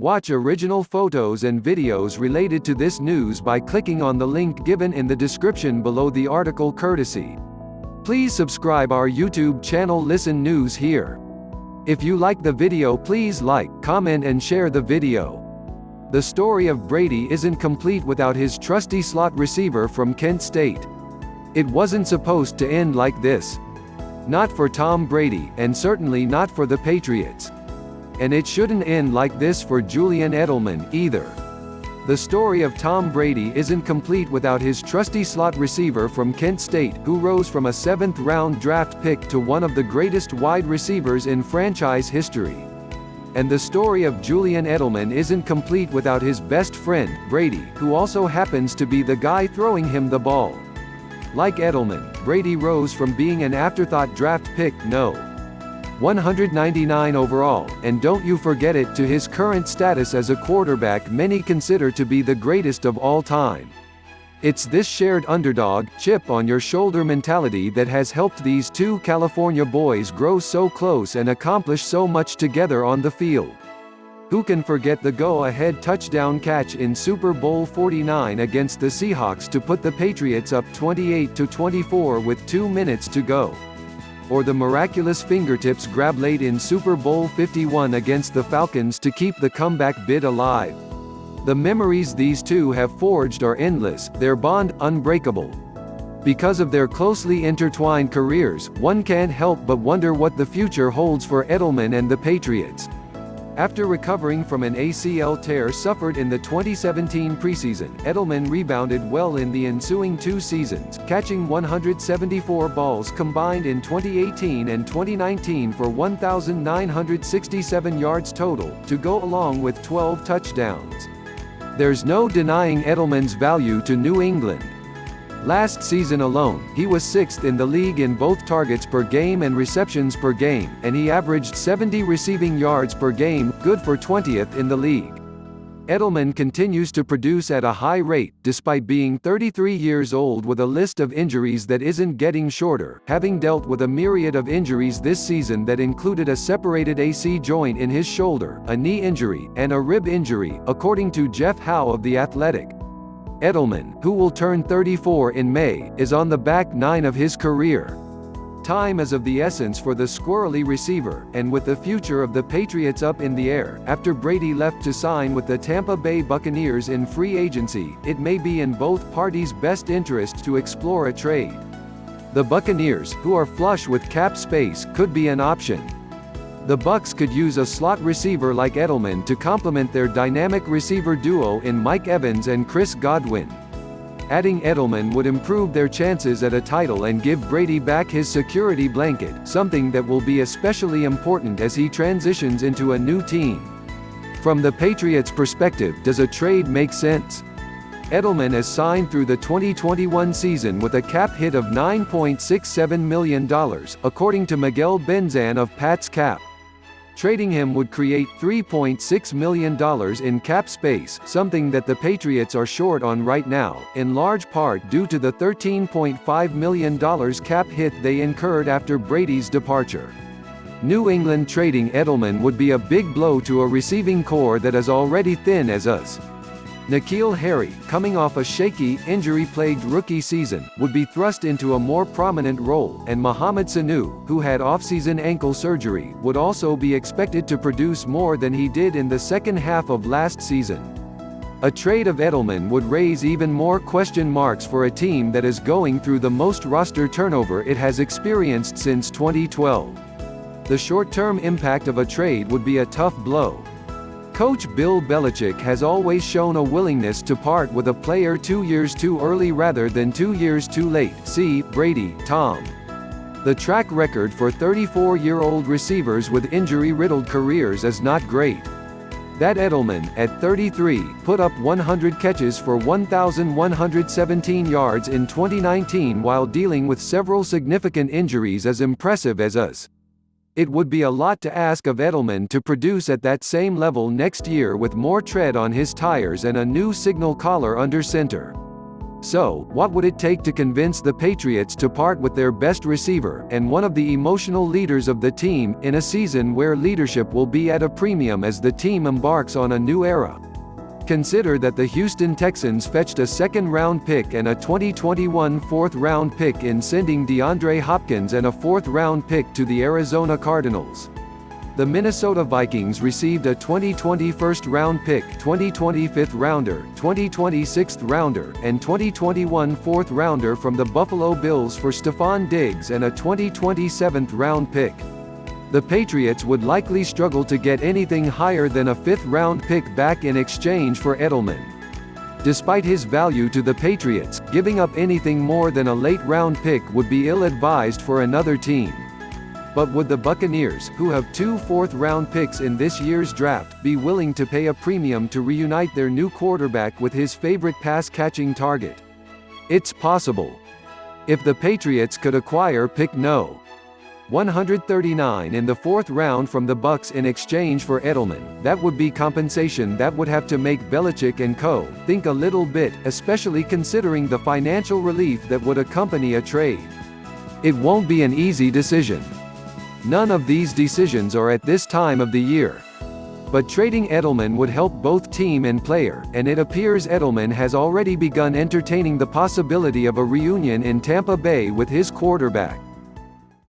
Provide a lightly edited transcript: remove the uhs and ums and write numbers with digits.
Watch original photos and videos related to this news by clicking on the link given in the description below the article courtesy. Please subscribe our YouTube channel Listen News Here. If you like the video, please like, comment and share the video. The story of Brady isn't complete without his trusty slot receiver from Kent State. It wasn't supposed to end like this. Not for Tom Brady, and certainly not for the Patriots. And it shouldn't end like this for Julian Edelman, either. The story of Tom Brady isn't complete without his trusty slot receiver from Kent State, who rose from a 7th-round draft pick to one of the greatest wide receivers in franchise history. And the story of Julian Edelman isn't complete without his best friend, Brady, who also happens to be the guy throwing him the ball. Like Edelman, Brady rose from being an afterthought draft pick, no. 199 overall, and don't you forget it, to his current status as a quarterback many consider to be the greatest of all time. It's this shared underdog, chip on your shoulder mentality that has helped these two California boys grow so close and accomplish so much together on the field. Who can forget the go-ahead touchdown catch in Super Bowl 49 against the Seahawks to put the Patriots up 28-24 with 2 minutes to go? Or the miraculous fingertips grab late in Super Bowl 51 against the Falcons to keep the comeback bid alive. The memories these two have forged are endless, their bond unbreakable. Because of their closely intertwined careers, one can't help but wonder what the future holds for Edelman and the Patriots. After recovering from an ACL tear suffered in the 2017 preseason, Edelman rebounded well in the ensuing 2 seasons, catching 174 balls combined in 2018 and 2019 for 1,967 yards total, to go along with 12 touchdowns. There's no denying Edelman's value to New England. Last season alone, he was 6th in the league in both targets per game and receptions per game, and he averaged 70 receiving yards per game, good for 20th in the league. Edelman continues to produce at a high rate, despite being 33 years old with a list of injuries that isn't getting shorter, having dealt with a myriad of injuries this season that included a separated AC joint in his shoulder, a knee injury, and a rib injury, according to Jeff Howe of The Athletic. Edelman, who will turn 34 in May, is on the back 9 of his career. Time is of the essence for the squirrely receiver, and with the future of the Patriots up in the air, after Brady left to sign with the Tampa Bay Buccaneers in free agency, it may be in both parties' best interest to explore a trade. The Buccaneers, who are flush with cap space, could be an option. The Bucs could use a slot receiver like Edelman to complement their dynamic receiver duo in Mike Evans and Chris Godwin. Adding Edelman would improve their chances at a title and give Brady back his security blanket, something that will be especially important as he transitions into a new team. From the Patriots' perspective, does a trade make sense? Edelman is signed through the 2021 season with a cap hit of $9.67 million, according to Miguel Benzan of Pat's Cap. Trading him would create $3.6 million in cap space, something that the Patriots are short on right now, in large part due to the $13.5 million cap hit they incurred after Brady's departure. New England trading Edelman would be a big blow to a receiving core that is already thin as is. N'Keal Harry, coming off a shaky, injury-plagued rookie season, would be thrust into a more prominent role, and Mohamed Sanu, who had off-season ankle surgery, would also be expected to produce more than he did in the second half of last season. A trade of Edelman would raise even more question marks for a team that is going through the most roster turnover it has experienced since 2012. The short-term impact of a trade would be a tough blow. Coach Bill Belichick has always shown a willingness to part with a player 2 years too early rather than 2 years too late. See Brady, Tom. The track record for 34-year-old receivers with injury-riddled careers is not great. That Edelman, at 33, put up 100 catches for 1,117 yards in 2019 while dealing with several significant injuries is impressive as is. It would be a lot to ask of Edelman to produce at that same level next year with more tread on his tires and a new signal caller under center. So, what would it take to convince the Patriots to part with their best receiver, and one of the emotional leaders of the team, in a season where leadership will be at a premium as the team embarks on a new era? Consider that the Houston Texans fetched a second-round pick and a 2021 fourth-round pick in sending DeAndre Hopkins and a fourth-round pick to the Arizona Cardinals. The Minnesota Vikings received a 2020 first-round pick, 2020 fifth-rounder, 2020 sixth-rounder, and 2021 fourth-rounder from the Buffalo Bills for Stephon Diggs and a 2020 seventh-round pick. The Patriots would likely struggle to get anything higher than a fifth-round pick back in exchange for Edelman. Despite his value to the Patriots, giving up anything more than a late-round pick would be ill-advised for another team. But would the Buccaneers, who have 2 fourth-round picks in this year's draft, be willing to pay a premium to reunite their new quarterback with his favorite pass-catching target? It's possible. If the Patriots could acquire pick No. 139 in the 4th round from the Bucs in exchange for Edelman, that would be compensation that would have to make Belichick and co. think a little bit, especially considering the financial relief that would accompany a trade. It won't be an easy decision. None of these decisions are at this time of the year. But trading Edelman would help both team and player, and it appears Edelman has already begun entertaining the possibility of a reunion in Tampa Bay with his quarterback.